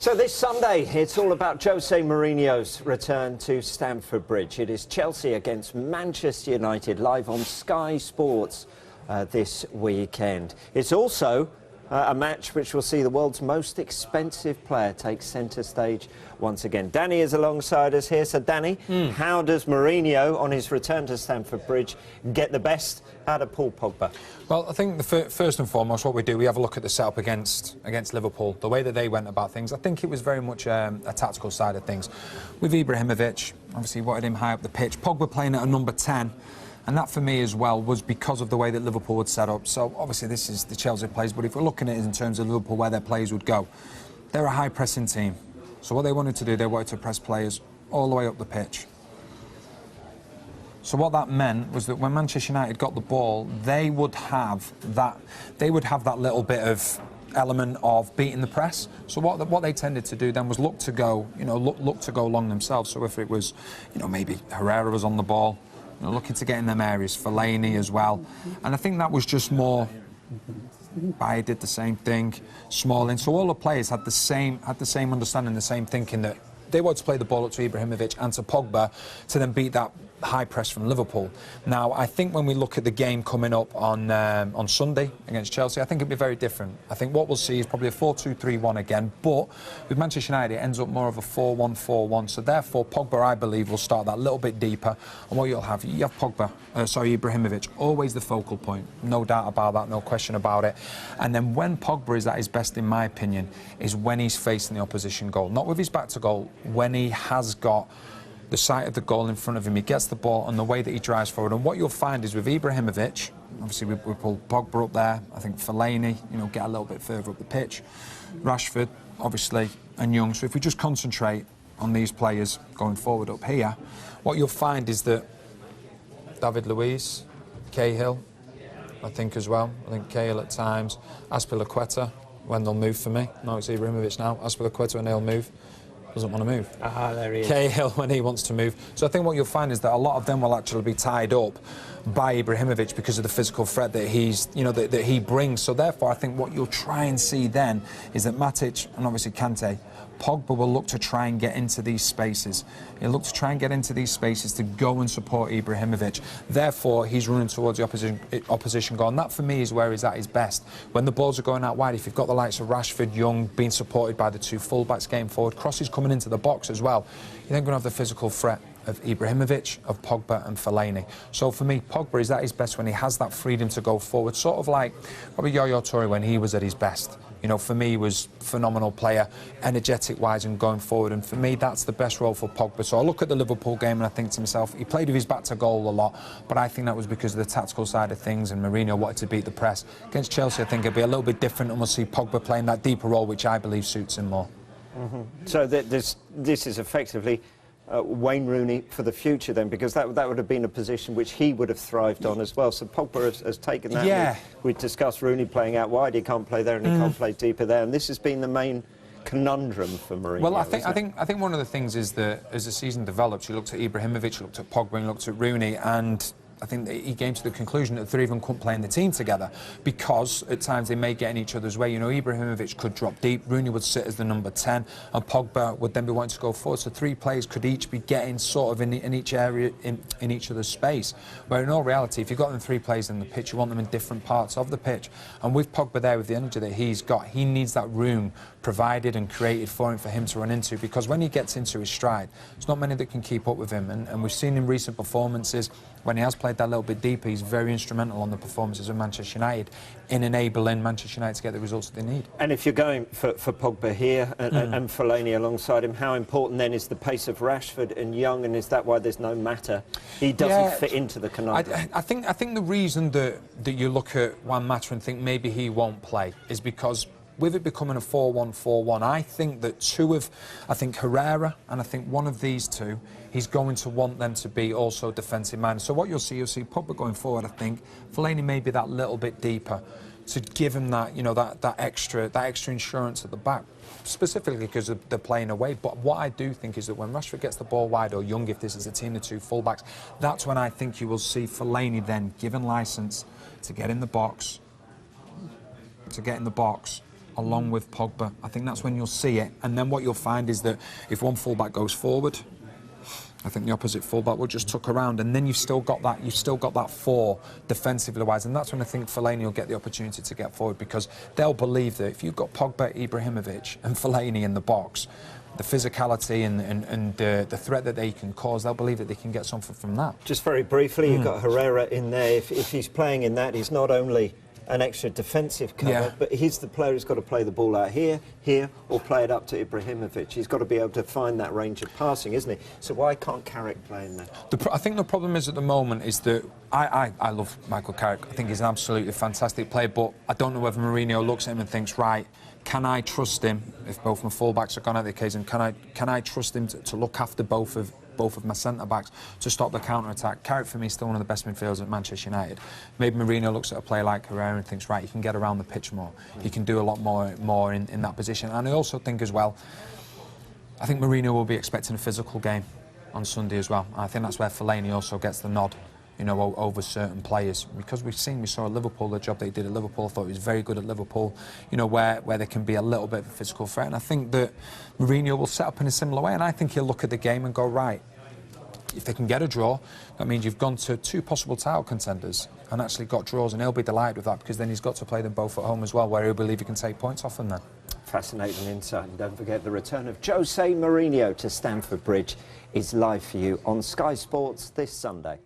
So this Sunday, it's all about Jose Mourinho's return to Stamford Bridge. It is Chelsea against Manchester United, live on Sky Sports this weekend. It's also a match which will see the world's most expensive player take centre stage once again. Danny is alongside us here. So, Danny, how does Mourinho, on his return to Stamford Bridge, get the best out of Paul Pogba? Well, I think first and foremost, what we have a look at the setup against Liverpool, the way that they went about things. I think it was very much a tactical side of things. With Ibrahimovic, obviously wanted him high up the pitch. Pogba playing at a number 10. And that, for me, as well, was because of the way that Liverpool would set up. So, obviously, this is the Chelsea players, but if we're looking at it in terms of Liverpool, where their players would go, they're a high-pressing team. So what they wanted to do, they wanted to press players all the way up the pitch. So what that meant was that when Manchester United got the ball, they would have that little bit of element of beating the press. So what they tended to do then was look to go along themselves. So if it was, maybe Herrera was on the ball, looking to get in them areas, Fellaini as well. And I think that was just more. Bayer did the same thing, Smalling. So all the players had the same understanding, the same thinking, that they wanted to play the ball up to Ibrahimovic and to Pogba to then beat that high press from Liverpool. Now, I think when we look at the game coming up on Sunday against Chelsea, I think it'll be very different. I think what we'll see is probably a 4-2-3-1 again, but with Manchester United, it ends up more of a 4-1-4-1. So therefore, Pogba, I believe, will start that little bit deeper. And what you have Ibrahimovic, always the focal point, no doubt about that, no question about it. And then when Pogba is at his best, in my opinion, is when he's facing the opposition goal, not with his back to goal, when he has got the sight of the goal in front of him, he gets the ball, and the way that he drives forward. And what you'll find is with Ibrahimovic, obviously we pull Pogba up there, I think Fellaini, get a little bit further up the pitch, Rashford, obviously, and Young. So if we just concentrate on these players going forward up here, what you'll find is that David Luiz, Cahill, I think as well. I think Cahill at times, Azpilicueta, when they'll move for me. No, it's Ibrahimovic now. Azpilicueta when they'll move. Doesn't want to move. There he is. Cahill when he wants to move. So I think what you'll find is that a lot of them will actually be tied up by Ibrahimovic because of the physical threat that that he brings. So therefore, I think what you'll try and see then is that Matic and obviously Kante, Pogba will look to try and get into these spaces. He'll look to try and get into these spaces to go and support Ibrahimovic. Therefore, he's running towards the opposition goal. And that, for me, is where he's at his best. When the balls are going out wide, if you've got the likes of Rashford, Young, being supported by the two full-backs getting forward, crosses coming into the box as well, you're then going to have the physical threat of Ibrahimovic, of Pogba and Fellaini. So for me, Pogba is at his best when he has that freedom to go forward, sort of like probably Yaya Toure when he was at his best. For me, he was a phenomenal player, energetic-wise and going forward. And for me, that's the best role for Pogba. So I look at the Liverpool game and I think to myself, he played with his back to goal a lot, but I think that was because of the tactical side of things and Mourinho wanted to beat the press. Against Chelsea, I think it'll be a little bit different and we'll see Pogba playing that deeper role, which I believe suits him more. So this is effectively Wayne Rooney for the future then, because that would have been a position which he would have thrived on as well. So Pogba has taken that. Yeah. We discussed Rooney playing out wide, he can't play there and he can't play deeper there, and this has been the main conundrum for Mourinho. Well, I think one of the things is that as the season developed, you looked at Ibrahimovic, you looked at Pogba, you looked at Rooney, and I think that he came to the conclusion that the three of them couldn't play in the team together because at times they may get in each other's way. Ibrahimovic could drop deep, Rooney would sit as the number 10, and Pogba would then be wanting to go forward. So three players could each be getting sort of in each area, in each other's space. Where in all reality, if you've got them three players in the pitch, you want them in different parts of the pitch. And with Pogba there, with the energy that he's got, he needs that room provided and created for him to run into, because when he gets into his stride, there's not many that can keep up with him. And we've seen in recent performances, when he has played that little bit deeper, he's very instrumental on the performances of Manchester United in enabling Manchester United to get the results that they need. And if you're going for Pogba here and Fellaini alongside him, how important then is the pace of Rashford and Young, and is that why there's no matter? He doesn't fit into the conundrum. I think the reason that you look at Juan Mata and think maybe he won't play is because with it becoming a 4-1-4-1, I think that Herrera and I think one of these two, he's going to want them to be also defensive minded. So what you'll see Pogba going forward, I think, Fellaini maybe that little bit deeper to give him that, that extra insurance at the back, specifically because they're playing away. But what I do think is that when Rashford gets the ball wide, or Young, if this is a team of two fullbacks, that's when I think you will see Fellaini then given licence to get in the box, along with Pogba. I think that's when you'll see it. And then what you'll find is that if one fullback goes forward, I think the opposite fullback will just tuck around, and then you've still got that four defensively wise, and that's when I think Fellaini will get the opportunity to get forward, because they'll believe that if you've got Pogba, Ibrahimovic and Fellaini in the box, the physicality and the threat that they can cause, they'll believe that they can get something from that. Just very briefly, you've got Herrera in there. If he's playing in that, he's not only an extra defensive cover, but he's the player who's got to play the ball out here, or play it up to Ibrahimovic. He's got to be able to find that range of passing, isn't he? So why can't Carrick play in there? I think the problem is at the moment is that I love Michael Carrick. I think he's an absolutely fantastic player, but I don't know whether Mourinho looks at him and thinks, right, can I trust him, if both my full-backs are gone at the occasion, can I trust him to look after both of my centre-backs to stop the counter-attack? Carrick, for me, is still one of the best midfielders at Manchester United. Maybe Mourinho looks at a player like Herrera and thinks, right, he can get around the pitch more. He can do a lot more in that position. And I also think as well, I think Mourinho will be expecting a physical game on Sunday as well. And I think that's where Fellaini also gets the nod, you know, over certain players, because we saw at Liverpool, the job they did at Liverpool. I thought he was very good at Liverpool, you know, where there can be a little bit of a physical threat. And I think that Mourinho will set up in a similar way, and I think he'll look at the game and go, right, if they can get a draw, that means you've gone to two possible title contenders and actually got draws, and he'll be delighted with that, because then he's got to play them both at home as well, where he'll believe he can take points off them then. Fascinating insight. And don't forget, the return of Jose Mourinho to Stamford Bridge is live for you on Sky Sports this Sunday.